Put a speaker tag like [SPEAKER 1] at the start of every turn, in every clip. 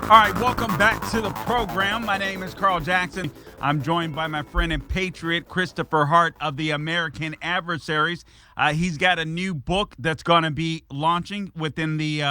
[SPEAKER 1] All right, welcome back to the program. My name is Carl Jackson. I'm joined by my friend and patriot, Christopher Hart of the American Adversaries. He's got a new book that's going to be launching within the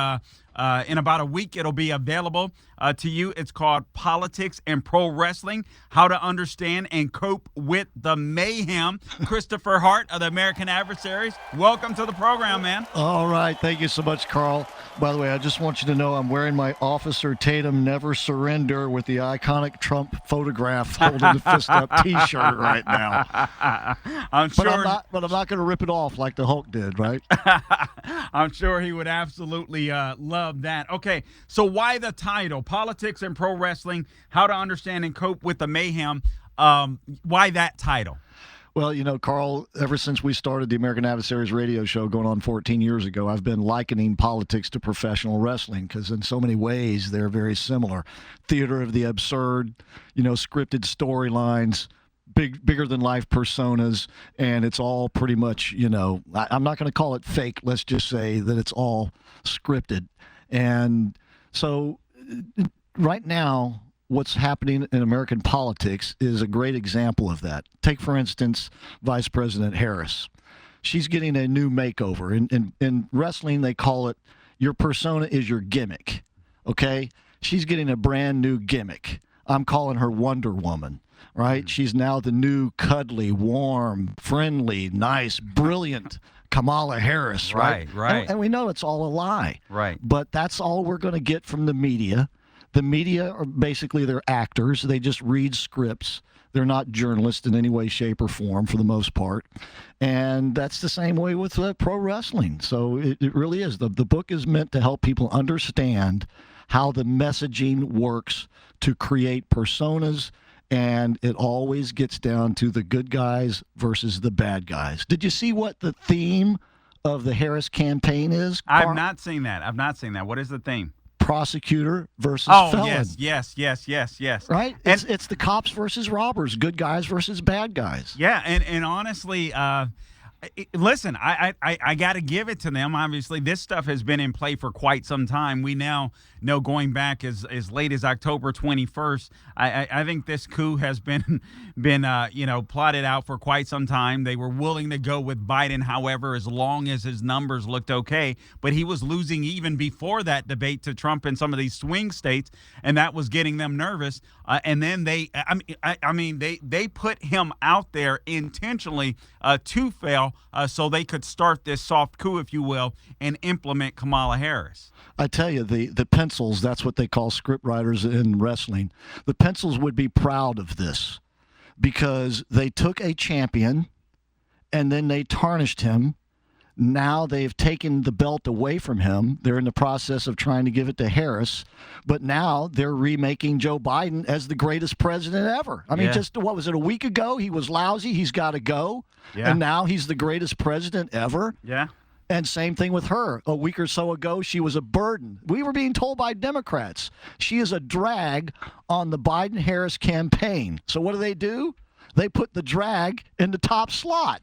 [SPEAKER 1] in about a week. It'll be available to you. It's called Politics and Pro Wrestling: How to Understand and Cope with the Mayhem. Christopher Hart of the American Adversaries, welcome to the program, man.
[SPEAKER 2] All right. Thank you so much, Carl. By the way, I just want you to know I'm wearing my Officer Tatum Never Surrender with the iconic Trump photograph holding the fist up T-shirt right now.
[SPEAKER 1] I'm sure,
[SPEAKER 2] but I'm not going to rip it off like the Hulk did, right?
[SPEAKER 1] I'm sure he would absolutely love that. Okay, so why the title? Politics and Pro Wrestling: How to Understand and Cope with the Mayhem. Why that title?
[SPEAKER 2] Well, you know, Carl, ever since we started the American Adversaries radio show going on 14 years ago, I've been likening politics to professional wrestling because in so many ways they're very similar. Theater of the absurd, you know, scripted storylines, bigger than life personas, and it's all pretty much, you know, I'm not going to call it fake. Let's just say that it's all scripted. And so right now, what's happening in American politics is a great example of that. Take, for instance, Vice President Harris. She's getting a new makeover. In wrestling, they call it your persona is your gimmick, okay? She's getting a brand new gimmick. I'm calling her Wonder Woman, right? She's now the new cuddly, warm, friendly, nice, brilliant Kamala Harris, right?
[SPEAKER 1] Right.
[SPEAKER 2] And we know it's all a lie.
[SPEAKER 1] Right.
[SPEAKER 2] But that's all we're going to get from the media. The media are basically they're actors. They just read scripts. They're not journalists in any way, shape, or form for the most part. And that's the same way with pro wrestling. So it really is. The book is meant to help people understand how the messaging works to create personas, and it always gets down to the good guys versus the bad guys. Did you see what the theme of the Harris campaign is?
[SPEAKER 1] I've not seen that. What is the theme?
[SPEAKER 2] Prosecutor versus felon.
[SPEAKER 1] Yes.
[SPEAKER 2] Right? It's the cops versus robbers, good guys versus bad guys.
[SPEAKER 1] Yeah, and honestly, listen, I got to give it to them. Obviously, this stuff has been in play for quite some time. We now know going back as late as October 21st. I think this coup has been plotted out for quite some time. They were willing to go with Biden, however, as long as his numbers looked okay. But he was losing even before that debate to Trump in some of these swing states, and that was getting them nervous. And then they put him out there intentionally to fail, so they could start this soft coup, if you will, and implement Kamala Harris.
[SPEAKER 2] I tell you, the pencils, that's what they call script writers in wrestling. The pencils would be proud of this because they took a champion and then they tarnished him. Now they've taken the belt away from him. They're in the process of trying to give it to Harris. But now they're remaking Joe Biden as the greatest president ever. I mean, just, what was it, a week ago? He was lousy. He's got to go. Yeah. And now he's the greatest president ever.
[SPEAKER 1] Yeah.
[SPEAKER 2] And same thing with her. A week or so ago, she was a burden. We were being told by Democrats she is a drag on the Biden-Harris campaign. So what do? They put the drag in the top slot.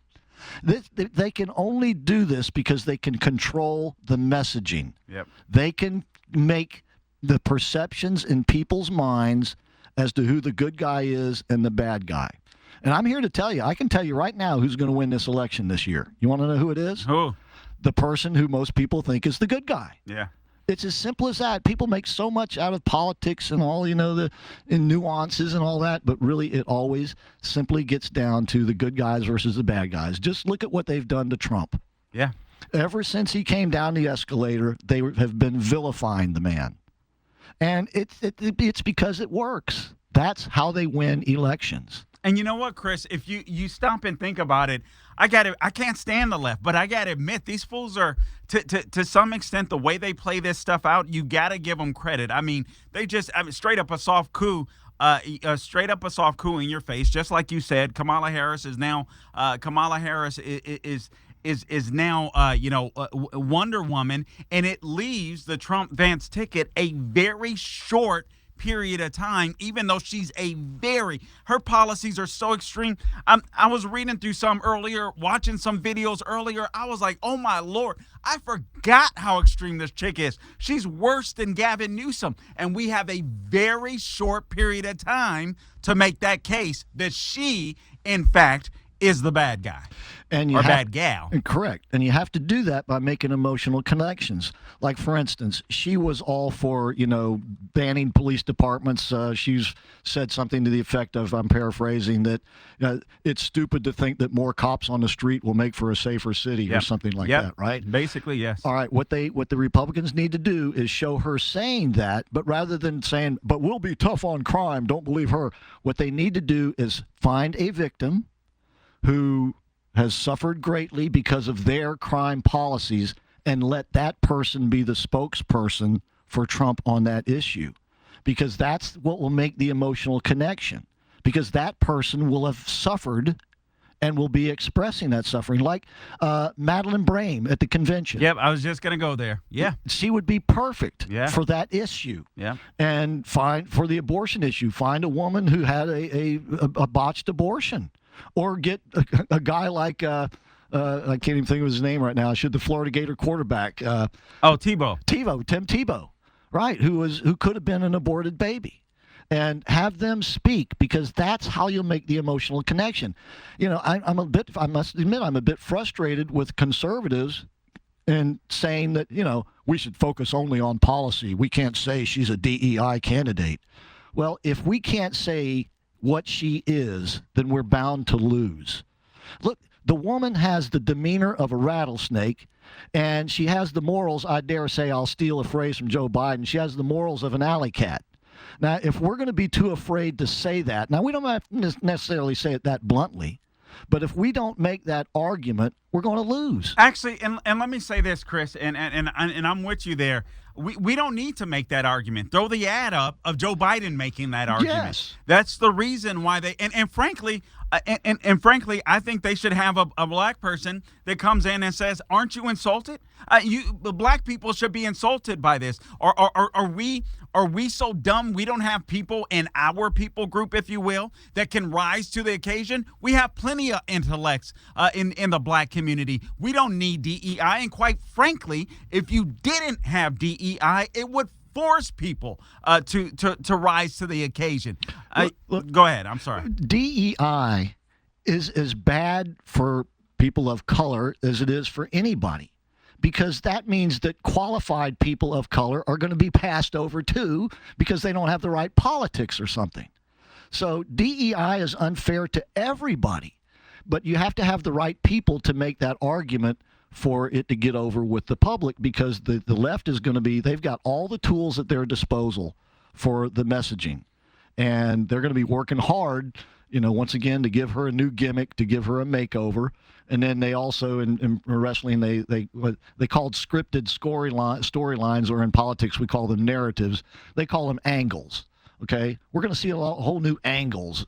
[SPEAKER 2] They can only do this because they can control the messaging.
[SPEAKER 1] Yep.
[SPEAKER 2] They can make the perceptions in people's minds as to who the good guy is and the bad guy. And I'm here to tell you, I can tell you right now who's going to win this election this year. You want to know who it is?
[SPEAKER 1] Who?
[SPEAKER 2] The person who most people think is the good guy.
[SPEAKER 1] Yeah.
[SPEAKER 2] It's as simple as that. People make so much out of politics and all, the nuances and all that, but really it always simply gets down to the good guys versus the bad guys. Just look at what they've done to Trump.
[SPEAKER 1] Yeah.
[SPEAKER 2] Ever since he came down the escalator, they have been vilifying the man. And it's because it works. That's how they win elections.
[SPEAKER 1] And you know what, Chris? If you stop and think about it, I can't stand the left, but I gotta admit, these fools are to some extent the way they play this stuff out. You gotta give them credit. I mean, straight up a soft coup. Straight up a soft coup in your face, just like you said. Kamala Harris is now Wonder Woman, and it leaves the Trump-Vance ticket a very short period of time, even though she's her policies are so extreme. I was reading through some earlier, watching some videos earlier. I was like, oh my Lord, I forgot how extreme this chick is. She's worse than Gavin Newsom. And we have a very short period of time to make that case that she, in fact, is the bad guy bad gal.
[SPEAKER 2] Correct. And you have to do that by making emotional connections. Like, for instance, she was all for, banning police departments. She's said something to the effect of, I'm paraphrasing, that it's stupid to think that more cops on the street will make for a safer city or something like that, right?
[SPEAKER 1] Basically, yes.
[SPEAKER 2] All right. What the Republicans need to do is show her saying that, but rather than saying, but we'll be tough on crime, don't believe her, what they need to do is find a victim who has suffered greatly because of their crime policies and let that person be the spokesperson for Trump on that issue. Because that's what will make the emotional connection. Because that person will have suffered and will be expressing that suffering. Like Madeleine Brame at the convention.
[SPEAKER 1] Yep, I was just going to go there. Yeah.
[SPEAKER 2] She would be perfect for that issue.
[SPEAKER 1] Yeah.
[SPEAKER 2] And for the abortion issue, find a woman who had a botched abortion. Or get a guy like I can't even think of his name right now. The Florida Gator quarterback?
[SPEAKER 1] Tebow.
[SPEAKER 2] Tim Tebow, right? Who could have been an aborted baby, and have them speak, because that's how you'll make the emotional connection. I must admit, I'm a bit frustrated with conservatives and saying that we should focus only on policy. We can't say she's a DEI candidate. Well, if we can't say what she is, then we're bound to lose. Look, the woman has the demeanor of a rattlesnake, and she has the morals, I dare say, I'll steal a phrase from Joe Biden, she has the morals of an alley cat. Now, if we're going to be too afraid to say that, now we don't have to necessarily say it that bluntly, but if we don't make that argument, we're going to lose.
[SPEAKER 1] Actually, and let me say this, Chris, and I'm with you there. We don't need to make that argument. Throw the ad up of Joe Biden making that argument.
[SPEAKER 2] Yes.
[SPEAKER 1] That's the reason why they and frankly, I think they should have a black person that comes in and says, "Aren't you insulted? The black people should be insulted by this. Are we so dumb we don't have people in our people group, if you will, that can rise to the occasion? We have plenty of intellects in the black community. We don't need DEI. And quite frankly, if you didn't have DEI, it would force people to rise to the occasion." Look, go ahead. I'm sorry.
[SPEAKER 2] DEI is as bad for people of color as it is for anybody, because that means that qualified people of color are going to be passed over too because they don't have the right politics or something. So DEI is unfair to everybody, but you have to have the right people to make that argument for it to get over with the public, because the left is going to be, they've got all the tools at their disposal for the messaging, and they're going to be working hard, once again, to give her a new gimmick, to give her a makeover. And then they also, in wrestling, they called scripted storylines, or in politics we call them narratives. They call them angles. Okay, we're going to see a whole new angles.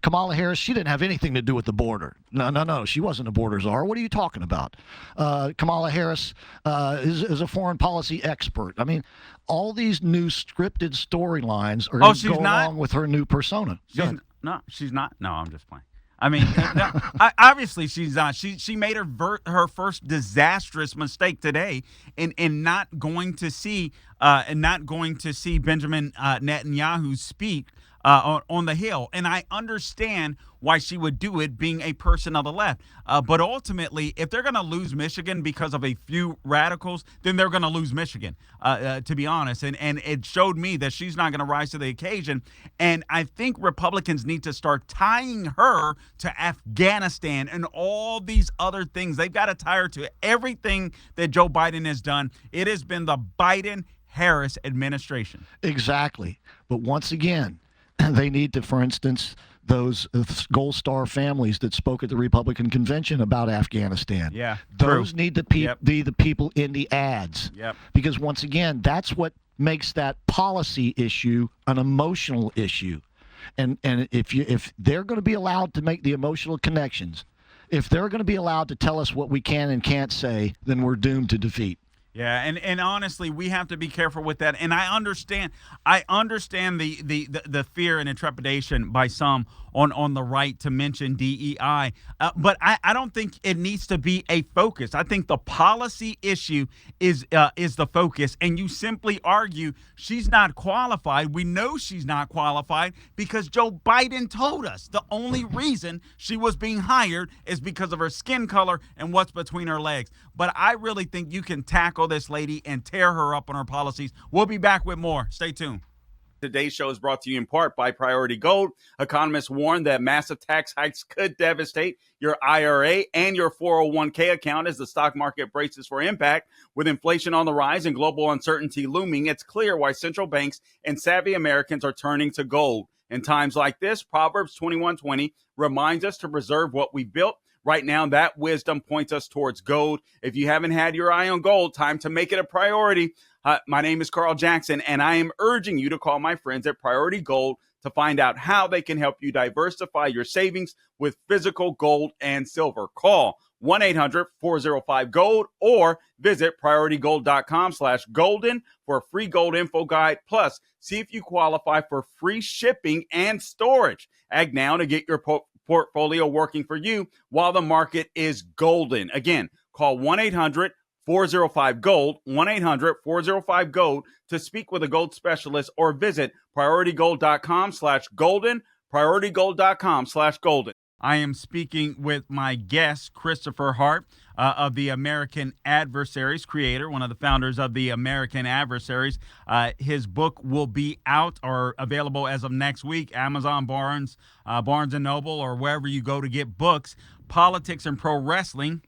[SPEAKER 2] Kamala Harris, she didn't have anything to do with the border. No, she wasn't a border czar. What are you talking about? Kamala Harris is a foreign policy expert. I mean, all these new scripted storylines are going to go along with her new persona.
[SPEAKER 1] No, she's not. No, I'm just playing. I mean, obviously she's not. She made her first disastrous mistake today in not going to see Benjamin Netanyahu speak on the Hill. And I understand why she would do it, being a person of the left. But ultimately, if they're going to lose Michigan because of a few radicals, then they're going to lose Michigan, to be honest. And it showed me that she's not going to rise to the occasion. And I think Republicans need to start tying her to Afghanistan and all these other things. They've got to tie her to everything that Joe Biden has done. It has been the Biden-Harris administration.
[SPEAKER 2] Exactly. But once again, they need to, for instance, those Gold Star families that spoke at the Republican convention about Afghanistan.
[SPEAKER 1] Yeah,
[SPEAKER 2] those need to be the people in the ads.
[SPEAKER 1] Yep.
[SPEAKER 2] Because once again, that's what makes that policy issue an emotional issue. And if they're going to be allowed to make the emotional connections, if they're going to be allowed to tell us what we can and can't say, then we're doomed to defeat.
[SPEAKER 1] Yeah, and honestly, we have to be careful with that. And I understand the fear and the trepidation by some on the right to mention DEI, but I don't think it needs to be a focus. I think the policy issue is the focus, and you simply argue she's not qualified. We know she's not qualified because Joe Biden told us the only reason she was being hired is because of her skin color and what's between her legs. But I really think you can tackle this lady and tear her up on her policies. We'll be back with more. Stay tuned. Today's show is brought to you in part by Priority Gold. Economists warn that massive tax hikes could devastate your IRA and your 401k account as the stock market braces for impact. With inflation on the rise and global uncertainty looming, it's clear why central banks and savvy Americans are turning to gold. In times like this, Proverbs 21:20 reminds us to preserve what we built. Right now, that wisdom points us towards gold. If you haven't had your eye on gold, time to make it a priority. My name is Carl Jackson, and I am urging you to call my friends at Priority Gold to find out how they can help you diversify your savings with physical gold and silver. Call 1-800-405-GOLD or visit prioritygold.com/golden for a free gold info guide. Plus, see if you qualify for free shipping and storage. Act now to get your portfolio working for you while the market is golden. Again, call 1-800-405-GOLD, 1-800-405-GOLD to speak with a gold specialist or visit prioritygold.com/golden, prioritygold.com/golden. I am speaking with my guest, Christopher Hart of the American Adversaries, creator, one of the founders of the American Adversaries. His book will be out or available as of next week, Amazon, Barnes & Noble, or wherever you go to get books. Politics and Pro Wrestling,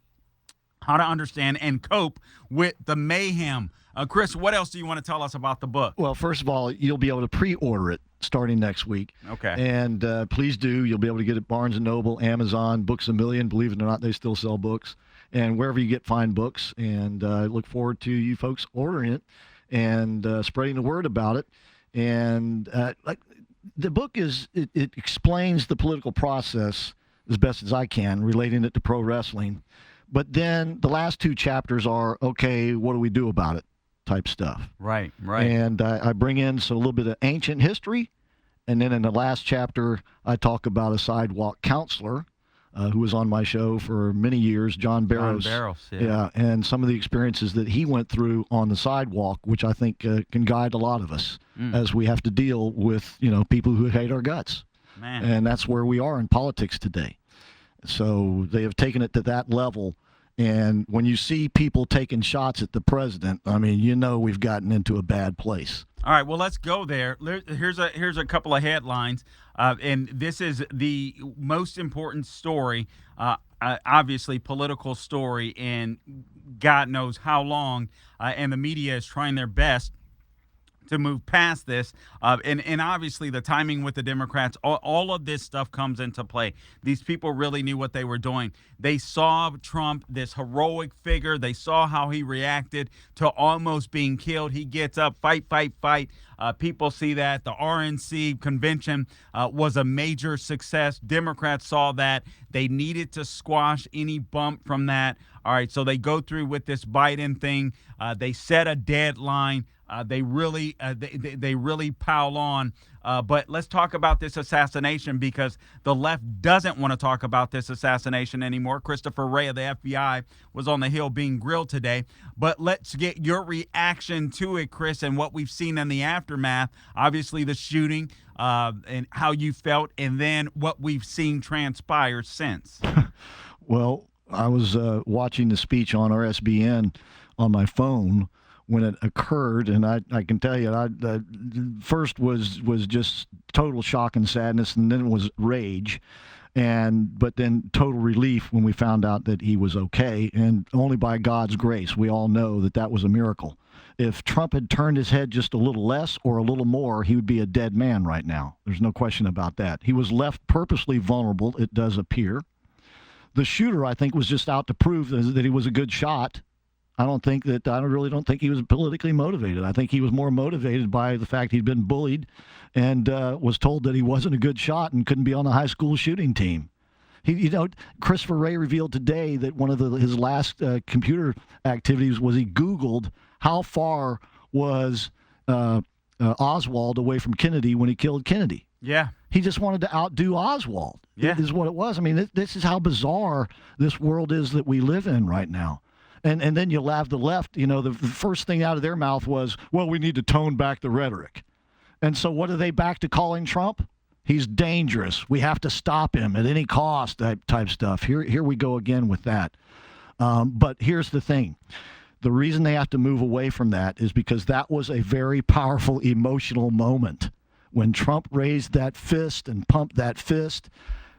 [SPEAKER 1] How to Understand and Cope with the Mayhem. Chris, what else do you want to tell us about the book?
[SPEAKER 2] Well, first of all, you'll be able to pre-order it starting next week.
[SPEAKER 1] Okay.
[SPEAKER 2] And please do. You'll be able to get it at Barnes & Noble, Amazon, Books A Million. Believe it or not, they still sell books. And wherever you get fine books. And I look forward to you folks ordering it and spreading the word about it. And the book it explains the political process as best as I can, relating it to pro wrestling. But then the last two chapters are, okay, what do we do about it type stuff.
[SPEAKER 1] Right.
[SPEAKER 2] And I bring in a little bit of ancient history. And then in the last chapter, I talk about a sidewalk counselor who was on my show for many years, John Barrows. Yeah, and some of the experiences that he went through on the sidewalk, which I think can guide a lot of us as we have to deal with, people who hate our guts.
[SPEAKER 1] Man.
[SPEAKER 2] And that's where we are in politics today. So they have taken it to that level. And when you see people taking shots at the president, I mean, we've gotten into a bad place.
[SPEAKER 1] All right, well, let's go there. Here's a couple of headlines, and this is the most important story, obviously political story, in God knows how long, and the media is trying their best to move past this, and obviously the timing with the Democrats, all of this stuff comes into play. These people really knew what they were doing. They saw Trump, this heroic figure. They saw how he reacted to almost being killed. He gets up, fight. People see that. The RNC convention was a major success. Democrats saw that. They needed to squash any bump from that. All right, so they go through with this Biden thing. They set a deadline. They really pile on. But let's talk about this assassination, because the left doesn't want to talk about this assassination anymore. Christopher Wray of the FBI was on the Hill being grilled today. But let's get your reaction to it, Chris, and what we've seen in the aftermath. Obviously, the shooting and how you felt, and then what we've seen transpire since.
[SPEAKER 2] Well, I was watching the speech on RSBN on my phone when it occurred, and I can tell you, first was just total shock and sadness, and then it was rage, but then total relief when we found out that he was okay, and only by God's grace. We all know that was a miracle. If Trump had turned his head just a little less or a little more, he would be a dead man right now. There's no question about that. He was left purposely vulnerable, it does appear. The shooter, I think, was just out to prove that he was a good shot. I really don't think he was politically motivated. I think he was more motivated by the fact he'd been bullied and was told that he wasn't a good shot and couldn't be on the high school shooting team. Christopher Wray revealed today that one of his last computer activities was he Googled how far was Oswald away from Kennedy when he killed Kennedy.
[SPEAKER 1] Yeah.
[SPEAKER 2] He just wanted to outdo Oswald.
[SPEAKER 1] Yeah.
[SPEAKER 2] Is what it was. I mean, this is how bizarre this world is that we live in right now. And then you'll have the left, the first thing out of their mouth was, well, we need to tone back the rhetoric. And so what are they back to calling Trump? He's dangerous. We have to stop him at any cost, that type stuff. Here we go again with that. But here's the thing. The reason they have to move away from that is because that was a very powerful emotional moment. When Trump raised that fist and pumped that fist,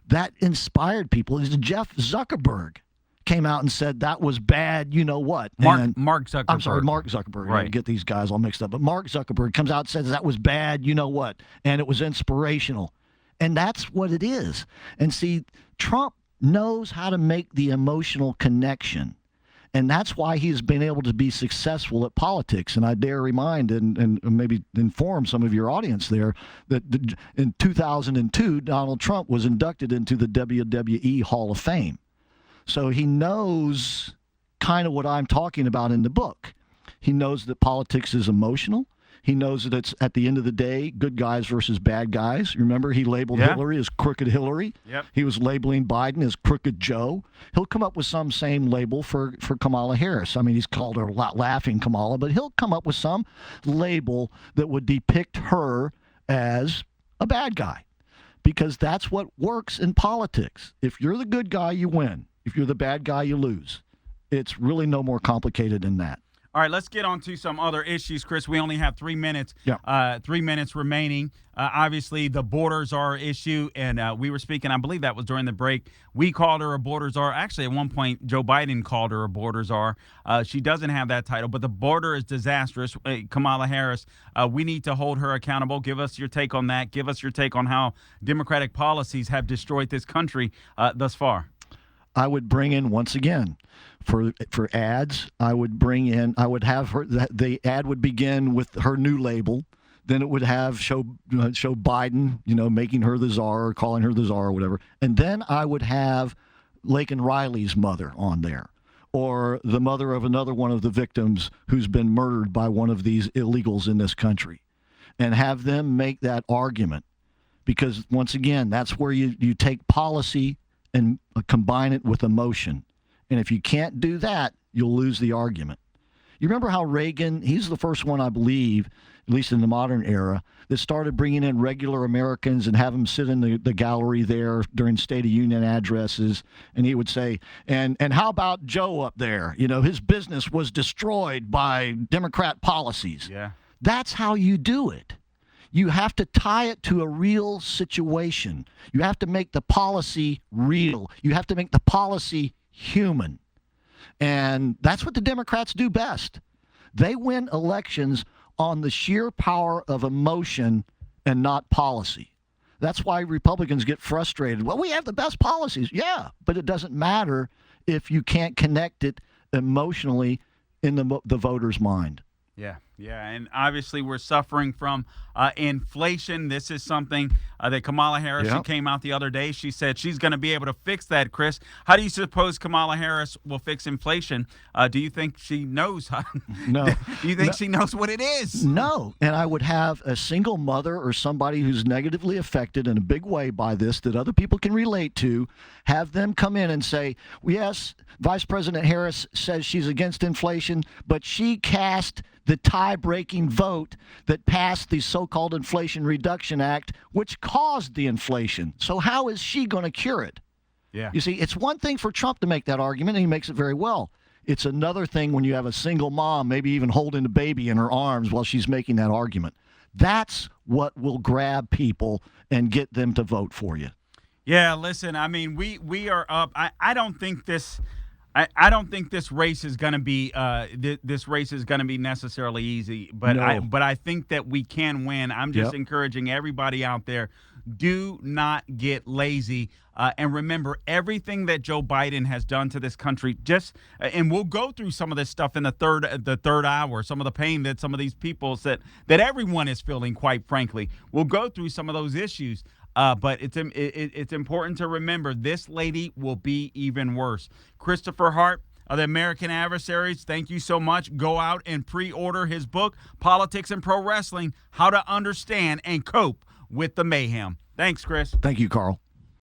[SPEAKER 2] that inspired people. Jeff Zuckerberg came out and said that was bad, you know what?
[SPEAKER 1] Mark Zuckerberg.
[SPEAKER 2] I'm sorry, Mark Zuckerberg.
[SPEAKER 1] Right.
[SPEAKER 2] I get these guys all mixed up. But Mark Zuckerberg comes out and says that was bad, you know what? And it was inspirational. And that's what it is. And see, Trump knows how to make the emotional connection. And that's why he's been able to be successful at politics. And I dare remind and maybe inform some of your audience there that in 2002, Donald Trump was inducted into the WWE Hall of Fame. So he knows kind of what I'm talking about in the book. He knows that politics is emotional. He knows that it's, at the end of the day, good guys versus bad guys. Remember, he labeled Hillary as crooked Hillary.
[SPEAKER 1] Yep.
[SPEAKER 2] He was labeling Biden as crooked Joe. He'll come up with some same label for Kamala Harris. I mean, he's called her laughing Kamala, but he'll come up with some label that would depict her as a bad guy, because that's what works in politics. If you're the good guy, you win. If you're the bad guy, you lose. It's really no more complicated than that.
[SPEAKER 1] All right, let's get on to some other issues, Chris. We only have 3 minutes.
[SPEAKER 2] Yeah.
[SPEAKER 1] 3 minutes remaining. Obviously, the borders are an issue, and we were speaking, I believe that was during the break. We called her a border czar. Actually, at one point, Joe Biden called her a border czar. She doesn't have that title, but the border is disastrous. Kamala Harris, we need to hold her accountable. Give us your take on that. Give us your take on how Democratic policies have destroyed this country thus far.
[SPEAKER 2] I would bring in, once again, for ads, I would have her, the ad would begin with her new label. Then it would have show Biden, making her the czar or calling her the czar or whatever. And then I would have Laken Riley's mother on there, or the mother of another one of the victims who's been murdered by one of these illegals in this country, and have them make that argument. Because once again, that's where you take policy and combine it with emotion. And if you can't do that, you'll lose the argument. You remember how Reagan, he's the first one, I believe, at least in the modern era, that started bringing in regular Americans and have them sit in the gallery there during State of Union addresses. And he would say, and how about Joe up there? His business was destroyed by Democrat policies.
[SPEAKER 1] Yeah.
[SPEAKER 2] That's how you do it. You have to tie it to a real situation. You have to make the policy real. You have to make the policy human. And that's what the Democrats do best. They win elections on the sheer power of emotion and not policy. That's why Republicans get frustrated. Well, we have the best policies. Yeah, but it doesn't matter if you can't connect it emotionally in the voter's mind.
[SPEAKER 1] Yeah, and obviously we're suffering from inflation. This is something that Kamala Harris, she came out the other day. She said she's going to be able to fix that, Chris. How do you suppose Kamala Harris will fix inflation? Do you think she knows how?
[SPEAKER 2] No.
[SPEAKER 1] Do you think she knows what it is?
[SPEAKER 2] No, and I would have a single mother or somebody who's negatively affected in a big way by this that other people can relate to, have them come in and say, yes, Vice President Harris says she's against inflation, but she cast the tie-breaking vote that passed the so-called Inflation Reduction Act, which caused the inflation. So how is she going to cure it?
[SPEAKER 1] Yeah.
[SPEAKER 2] You see, it's one thing for Trump to make that argument, and he makes it very well. It's another thing when you have a single mom, maybe even holding the baby in her arms while she's making that argument. That's what will grab people and get them to vote for you.
[SPEAKER 1] Yeah, listen, I mean, we are up. I don't think this I don't think this race is going to be necessarily easy, but
[SPEAKER 2] No.
[SPEAKER 1] I think that we can win. I'm just encouraging everybody out there Do not get lazy. And remember everything that Joe Biden has done to this country. And we'll go through some of this stuff in the third hour. Some of the pain that some of these people that everyone is feeling. Quite frankly, we'll go through some of those issues. But it's important to remember this lady will be even worse. Christopher Hart of the American Adversaries, thank you so much. Go out and pre-order his book, Politics and Pro Wrestling: How to Understand and Cope with the Mayhem. Thanks, Chris.
[SPEAKER 2] Thank you, Carl.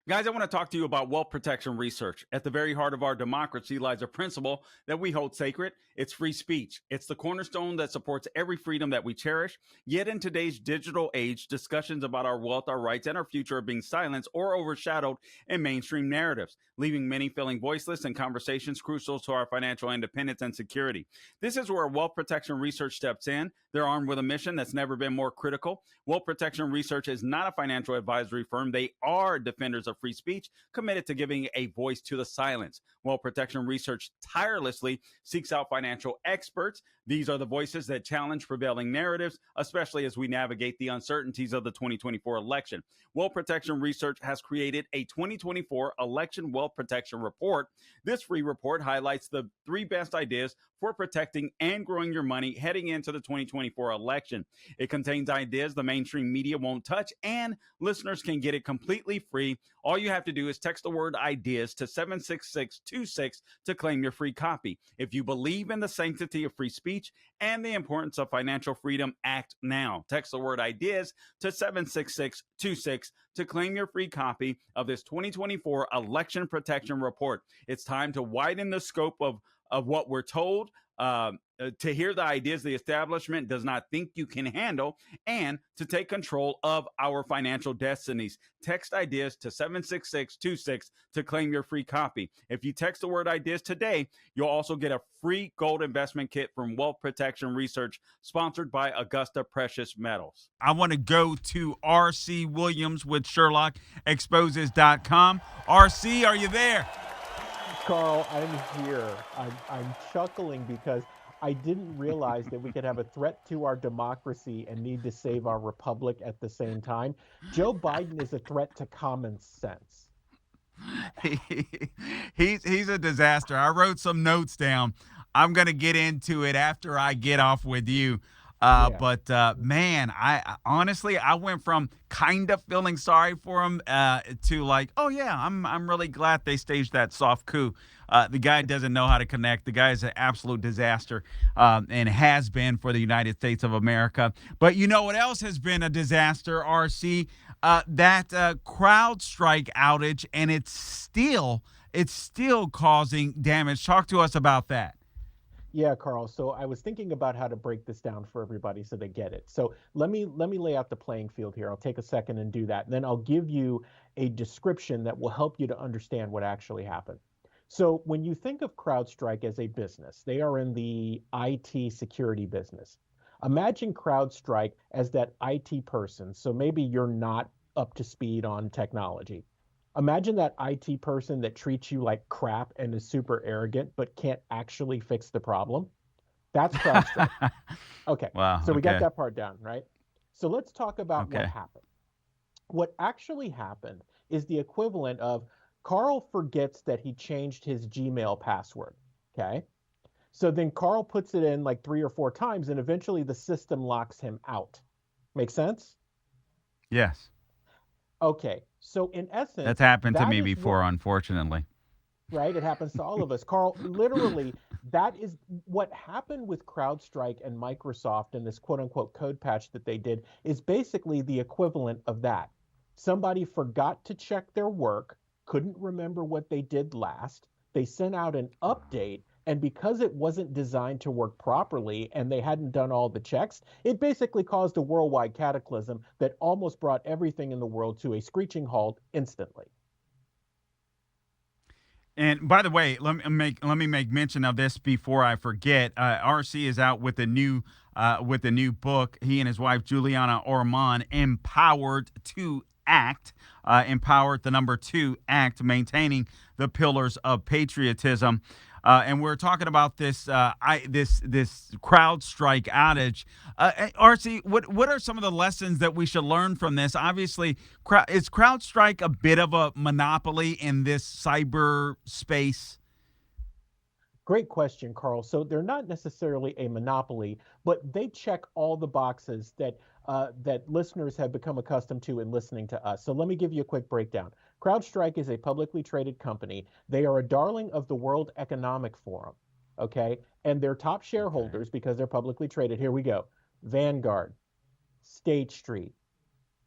[SPEAKER 1] Guys, I want to talk to you about wealth protection research. At the very heart of our democracy lies a principle that we hold sacred. It's free speech. It's the cornerstone that supports every freedom that we cherish. Yet in today's digital age, discussions about our wealth, our rights, and our future are being silenced or overshadowed in mainstream narratives, leaving many feeling voiceless in conversations crucial to our financial independence and security. This is where wealth protection research steps in. They're armed with a mission that's never been more critical. Wealth protection research is not a financial advisory firm. They are defenders of free speech, committed to giving a voice to the silence. Wealth protection research tirelessly seeks out financial experts. These are the voices that challenge prevailing narratives, especially as we navigate the uncertainties of the 2024 election. Wealth protection research has created a 2024 election wealth protection report. This free report highlights the 3 best ideas for protecting and growing your money heading into the 2024 election. It contains ideas the mainstream media won't touch, and listeners can get it completely free. All you have to do is text the word ideas to 76626 to claim your free copy. If you believe in the sanctity of free speech and the importance of financial freedom, act now. Text the word ideas to 76626 to claim your free copy of this 2024 election protection report. It's time to widen the scope of what we're told, to hear the ideas the establishment does not think you can handle, and to take control of our financial destinies. Text ideas to 76626 to claim your free copy. If you text the word ideas today, you'll also get a free gold investment kit from Wealth Protection Research, sponsored by Augusta Precious Metals. I want to go to R.C. Williams with SherlockExposes.com. R.C., are you there?
[SPEAKER 3] Carl, I'm here. I'm chuckling because I didn't realize that we could have a threat to our democracy and need to save our republic at the same time. Joe Biden is a threat to common sense.
[SPEAKER 1] He's a disaster. I wrote some notes down. I'm going to get into it after I get off with you. But man, I honestly, I went from kind of feeling sorry for him to like, oh yeah, I'm really glad they staged that soft coup. The guy doesn't know how to connect. The guy is an absolute disaster, and has been for the United States of America. But you know what else has been a disaster, RC? That CrowdStrike outage, and it's still causing damage. Talk to us about that.
[SPEAKER 3] Yeah, Carl. So I was thinking about how to break this down for everybody so they get it. So let me lay out the playing field here. I'll take a second and do that. And then I'll give you a description that will help you to understand what actually happened. So when you think of CrowdStrike as a business, they are in the IT security business. Imagine CrowdStrike as that IT person. So maybe you're not up to speed on technology. Imagine that IT person that treats you like crap and is super arrogant, but can't actually fix the problem. That's CrowdStrike. Okay.
[SPEAKER 1] Wow.
[SPEAKER 3] So we got
[SPEAKER 1] Okay.
[SPEAKER 3] that part down, right? So let's talk about what
[SPEAKER 1] Okay.
[SPEAKER 3] happened. What actually happened is the equivalent of Carl forgets that he changed his Gmail password. Okay. So then Carl puts it in like 3 or 4 times, and eventually the system locks him out. Make sense?
[SPEAKER 1] Yes.
[SPEAKER 3] Okay. So in essence,
[SPEAKER 1] That's happened to
[SPEAKER 3] that
[SPEAKER 1] me
[SPEAKER 3] is
[SPEAKER 1] before,
[SPEAKER 3] what,
[SPEAKER 1] unfortunately.
[SPEAKER 3] right? It happens to all of us. Carl, literally, that is what happened with CrowdStrike and Microsoft and this quote unquote code patch that they did is basically the equivalent of that. Somebody forgot to check their work, couldn't remember what they did last. They sent out an update, and because it wasn't designed to work properly and they hadn't done all the checks, it basically caused a worldwide cataclysm that almost brought everything in the world to a screeching halt instantly.
[SPEAKER 1] And by the way, let me make mention of this before I forget. RC is out with a new book. He and his wife Juliana Ormond, Empowered to Act. Empowered, the number 2 act, maintaining the pillars of patriotism. and we're talking about this CrowdStrike outage. RC, what are some of the lessons that we should learn from this? Obviously, is CrowdStrike a bit of a monopoly in this cyber space?
[SPEAKER 3] Great question, Carl. So they're not necessarily a monopoly, but they check all the boxes that listeners have become accustomed to in listening to us. So let me give you a quick breakdown. CrowdStrike is a publicly traded company. They are a darling of the World Economic Forum. Okay, and their top
[SPEAKER 1] Okay.
[SPEAKER 3] shareholders, because they're publicly traded. Here we go: Vanguard, State Street,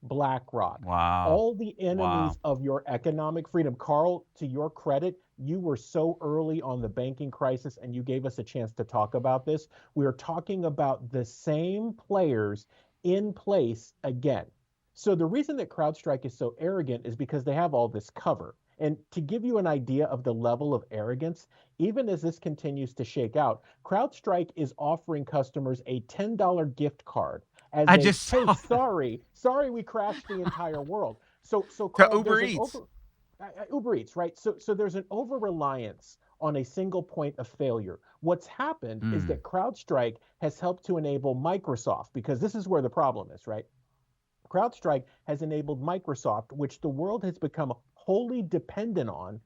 [SPEAKER 3] BlackRock,
[SPEAKER 1] Wow.
[SPEAKER 3] all the
[SPEAKER 1] Wow.
[SPEAKER 3] enemies of your economic freedom. Carl, to your credit, you were so early on the banking crisis and you gave us a chance to talk about this. We are talking about the same players in place again. So the reason that CrowdStrike is so arrogant is because they have all this cover. And to give you an idea of the level of arrogance, even as this continues to shake out, CrowdStrike is offering customers a $10 gift card as
[SPEAKER 1] I
[SPEAKER 3] a,
[SPEAKER 1] just
[SPEAKER 3] hey,
[SPEAKER 1] saw that.
[SPEAKER 3] sorry we crashed the entire world. So
[SPEAKER 1] To
[SPEAKER 3] Carl,
[SPEAKER 1] Uber
[SPEAKER 3] there's an
[SPEAKER 1] Eats.
[SPEAKER 3] over Uber Eats, right? So there's an over reliance on a single point of failure. What's happened is
[SPEAKER 1] Mm.
[SPEAKER 3] that CrowdStrike has helped to enable Microsoft, because this is where the problem is, right? CrowdStrike has enabled Microsoft, which the world has become wholly dependent on,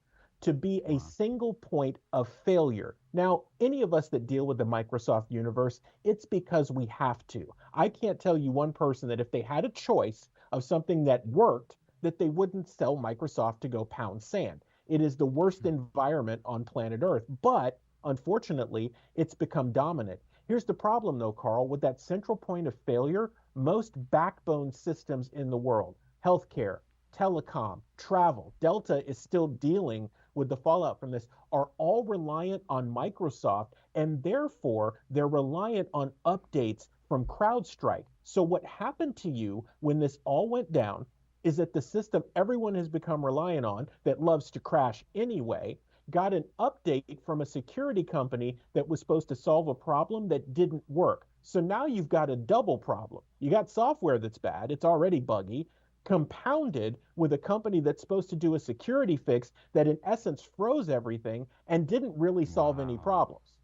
[SPEAKER 3] to be a
[SPEAKER 1] Wow.
[SPEAKER 3] single point of failure. Now, any of us that deal with the Microsoft universe, it's because we have to. I can't tell you one person that if they had a choice of something that worked, that they wouldn't sell Microsoft to go pound sand. It is the worst environment on planet Earth, but unfortunately, it's become dominant. Here's the problem, though, Carl, with that central point of failure, most backbone systems in the world, healthcare, telecom, travel, Delta is still dealing with the fallout from this, are all reliant on Microsoft, and therefore they're reliant on updates from CrowdStrike. So, what happened to you when this all went down is that the system everyone has become reliant on, that loves to crash anyway, got an update from a security company that was supposed to solve a problem that didn't work. So now you've got a double problem. You got software that's bad, it's already buggy, compounded with a company that's supposed to do a security fix that in essence froze everything and didn't really solve any
[SPEAKER 1] Wow.
[SPEAKER 3] problems.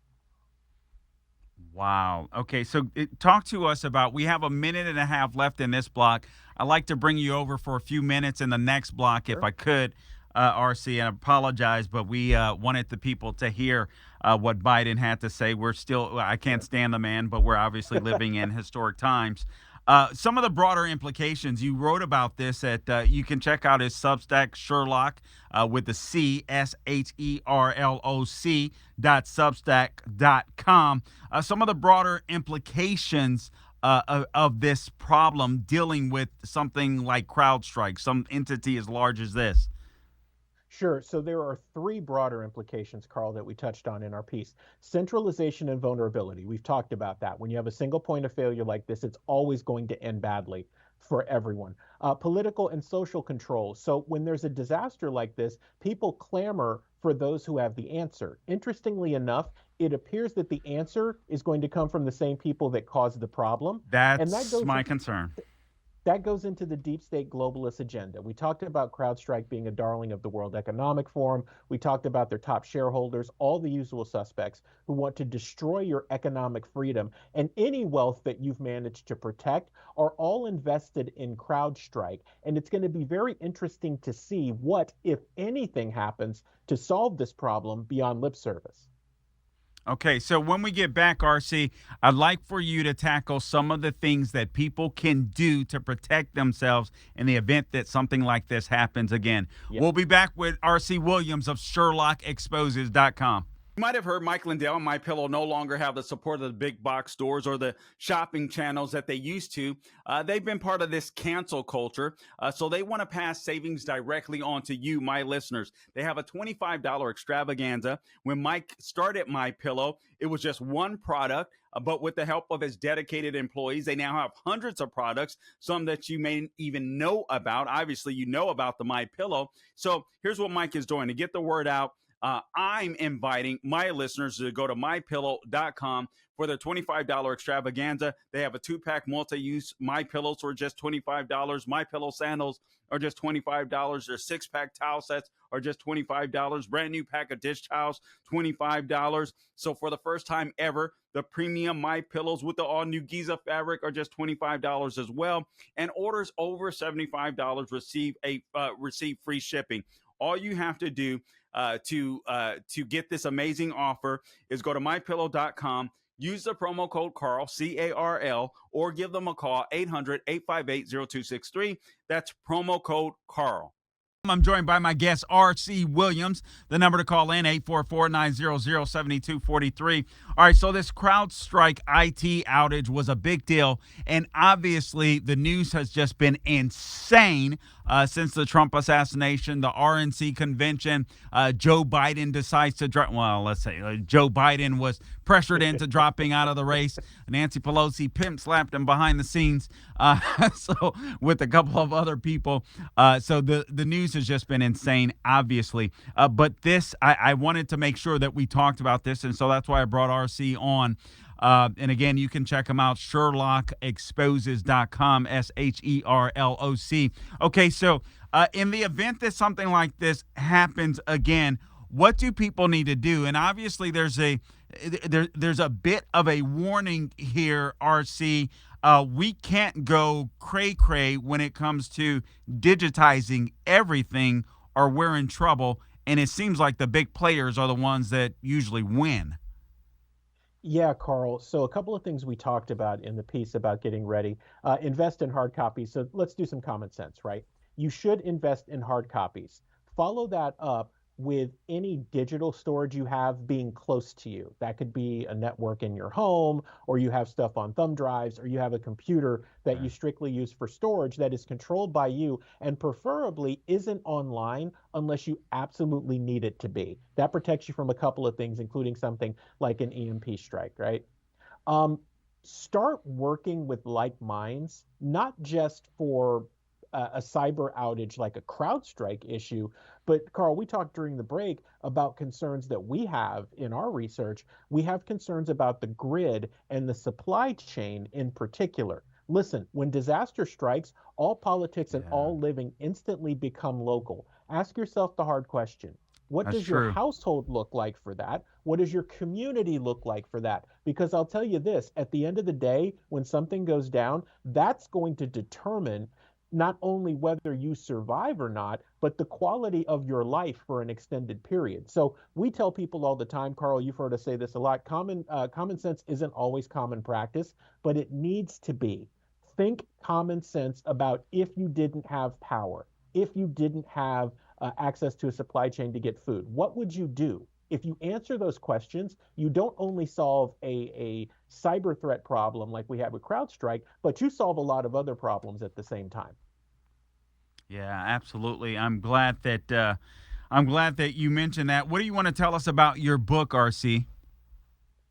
[SPEAKER 1] Wow. Okay, so talk to us about. We have a minute and a half left in this block. I'd like to bring you over for a few minutes in the next block, if
[SPEAKER 3] Sure.
[SPEAKER 1] I could, RC. And I apologize, but we wanted the people to hear what Biden had to say. We're still. Well, I can't
[SPEAKER 3] Sure.
[SPEAKER 1] stand the man, but we're obviously living in historic times. Some of the broader implications, you wrote about this at, you can check out his Substack, Sherlock, with the CSHERLOC .substack.com. Some of the broader implications of this problem dealing with something like CrowdStrike, some entity as large as this.
[SPEAKER 3] Sure. So there are three broader implications, Carl, that we touched on in our piece. Centralization and vulnerability. We've talked about that. When you have a single point of failure like this, it's always going to end badly for everyone. Political and social control. So when there's a disaster like this, people clamor for those who have the answer. Interestingly enough, it appears that the answer is going to come from the same people that caused the problem. And
[SPEAKER 1] That's my concern.
[SPEAKER 3] that goes into the deep state globalist agenda. We talked about CrowdStrike being a darling of the World Economic Forum. We talked about their top shareholders, all the usual suspects who want to destroy your economic freedom. And any wealth that you've managed to protect are all invested in CrowdStrike. And it's going to be very interesting to see what, if anything, happens to solve this problem beyond lip service.
[SPEAKER 1] Okay, so when we get back, RC, I'd like for you to tackle some of the things that people can do to protect themselves in the event that something like this happens again.
[SPEAKER 3] Yeah.
[SPEAKER 1] We'll be back with RC Williams of SherlockExposes.com. You might have heard Mike Lindell and My Pillow no longer have the support of the big box stores or the shopping channels that they used to. They've been part of this cancel culture, so they want to pass savings directly on to you, my listeners. They have a $25 extravaganza. When Mike started My Pillow, it was just one product, but with the help of his dedicated employees, they now have hundreds of products, some that you may even know about. Obviously, you know about the My Pillow. So here's what Mike is doing to get the word out. I'm inviting my listeners to go to mypillow.com For their $25 extravaganza, they have a 2-pack multi-use My Pillows for just $25. My Pillow sandals are just $25. Their 6-pack towel sets are just $25. Brand new pack of dish towels, $25. So for the first time ever, the premium My Pillows with the all-new Giza fabric are just $25 as well. And orders over $75 receive free shipping. All you have to do to get this amazing offer is go to mypillow.com. Use the promo code Carl, CARL, or give them a call, 800-858-0263. That's promo code Carl. I'm joined by my guest, R.C. Williams. The number to call in, 844-900-7243. All right, so this CrowdStrike IT outage was a big deal, and obviously the news has just been insane since the Trump assassination, the RNC convention. Joe Biden decides to drop. Well, let's say Joe Biden was pressured into dropping out of the race. Nancy Pelosi pimp slapped him behind the scenes. So with a couple of other people. So the news has just been insane, obviously. But this, I wanted to make sure that we talked about this, and so that's why I brought RC on. And again, you can check them out, SherlockExposes.com, SHERLOC. Okay, so in the event that something like this happens again, what do people need to do? And obviously there's a bit of a warning here, RC. We can't go cray-cray when it comes to digitizing everything, or we're in trouble. And it seems like the big players are the ones that usually win.
[SPEAKER 3] Yeah, Carl. So a couple of things we talked about in the piece about getting ready. Invest in hard copies. So let's do some common sense, right? You should invest in hard copies. Follow that up with any digital storage you have being close to you. That could be a network in your home, or you have stuff on thumb drives, or you have a computer that you strictly use for storage that is controlled by you and preferably isn't online unless you absolutely need it to be. That protects you from a couple of things, including something like an EMP strike, right? Um, Start working with like minds, not just for a cyber outage like a CrowdStrike issue. But Carl, we talked during the break about concerns that we have in our research. We have concerns about the grid and the supply chain in particular. Listen, when disaster strikes, all politics and all living instantly become local. Ask yourself the hard question. What
[SPEAKER 1] That's
[SPEAKER 3] does your
[SPEAKER 1] true.
[SPEAKER 3] household look like for that? What does your community look like for that? Because I'll tell you this, at the end of the day, when something goes down, that's going to determine not only whether you survive or not, but the quality of your life for an extended period. So we tell people all the time, Carl, you've heard us say this a lot, common sense isn't always common practice, but it needs to be. Think common sense about if you didn't have power, if you didn't have access to a supply chain to get food, what would you do? If you answer those questions, you don't only solve a cyber threat problem like we had with CrowdStrike, but you solve a lot of other problems at the same time.
[SPEAKER 1] Yeah, absolutely. I'm glad that you mentioned that. What do you want to tell us about your book, RC?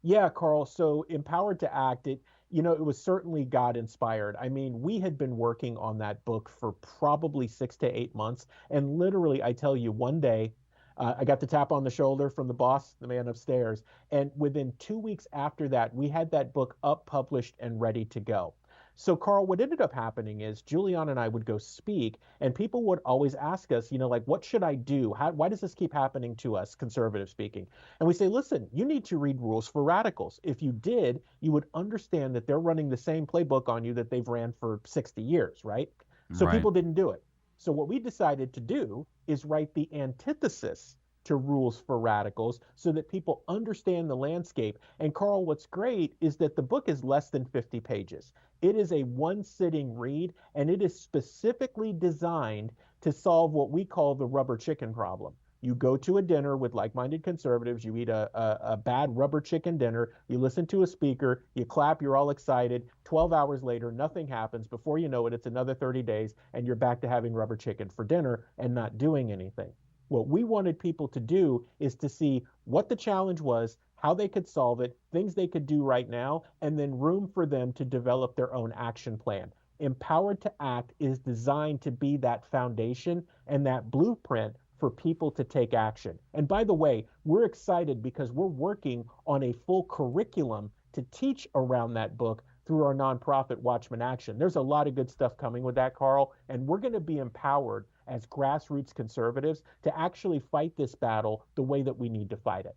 [SPEAKER 3] Yeah, Carl. So Empowered to Act, it was certainly God inspired. I mean, we had been working on that book for probably 6 to 8 months. And literally, I tell you, one day, I got the tap on the shoulder from the boss, the man upstairs. And within 2 weeks after that, we had that book up, published, and ready to go. So, Carl, what ended up happening is Julian and I would go speak, and people would always ask us, like, what should I do? Why does this keep happening to us, conservative speaking? And we say, listen, you need to read Rules for Radicals. If you did, you would understand that they're running the same playbook on you that they've ran for 60 years, right? So
[SPEAKER 1] Right.
[SPEAKER 3] people didn't do it. So what we decided to do is write the antithesis to Rules for Radicals so that people understand the landscape. And Carl, what's great is that the book is less than 50 pages. It is a one sitting read, and it is specifically designed to solve what we call the rubber chicken problem. You go to a dinner with like minded conservatives, you eat a bad rubber chicken dinner, you listen to a speaker, you clap, you're all excited. 12 hours later, nothing happens. Before you know it, it's another 30 days, and you're back to having rubber chicken for dinner and not doing anything. What we wanted people to do is to see what the challenge was, how they could solve it, things they could do right now, and then room for them to develop their own action plan. Empowered to Act is designed to be that foundation and that blueprint for people to take action. And by the way, we're excited because we're working on a full curriculum to teach around that book through our nonprofit Watchman Action. There's a lot of good stuff coming with that, Carl, and we're going to be empowered as grassroots conservatives to actually fight this battle the way that we need to fight it.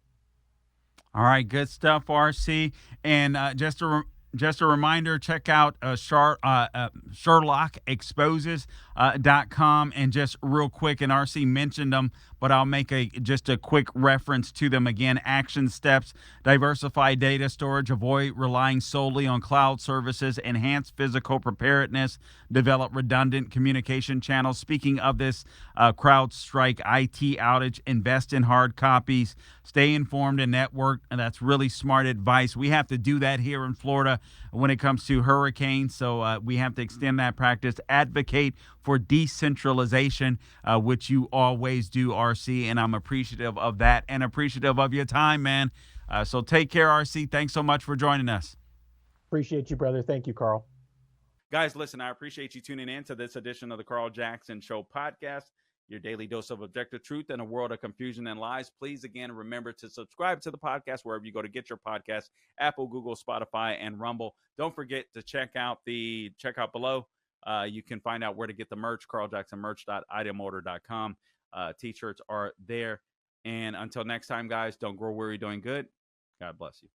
[SPEAKER 1] All right, good stuff, RC. And just a reminder, check out SherlockExposes.com. And just real quick, and RC mentioned them, but I'll make just a quick reference to them again. Action steps: diversify data storage, avoid relying solely on cloud services, enhance physical preparedness, develop redundant communication channels. Speaking of this CrowdStrike IT outage, invest in hard copies, stay informed and network. And that's really smart advice. We have to do that here in Florida when it comes to hurricanes. So we have to extend that practice. Advocate for decentralization, which you always do, RC. And I'm appreciative of that and appreciative of your time, man. So take care, RC. Thanks so much for joining us.
[SPEAKER 3] Appreciate you, brother. Thank you, Carl.
[SPEAKER 1] Guys, listen, I appreciate you tuning in to this edition of the Carl Jackson Show podcast, your daily dose of objective truth in a world of confusion and lies. Please, again, remember to subscribe to the podcast wherever you go to get your podcast: Apple, Google, Spotify, and Rumble. Don't forget to check out below. You can find out where to get the merch: carljacksonmerch.itemorder.com. T-shirts are there. And until next time, guys, don't grow weary doing good. God bless you.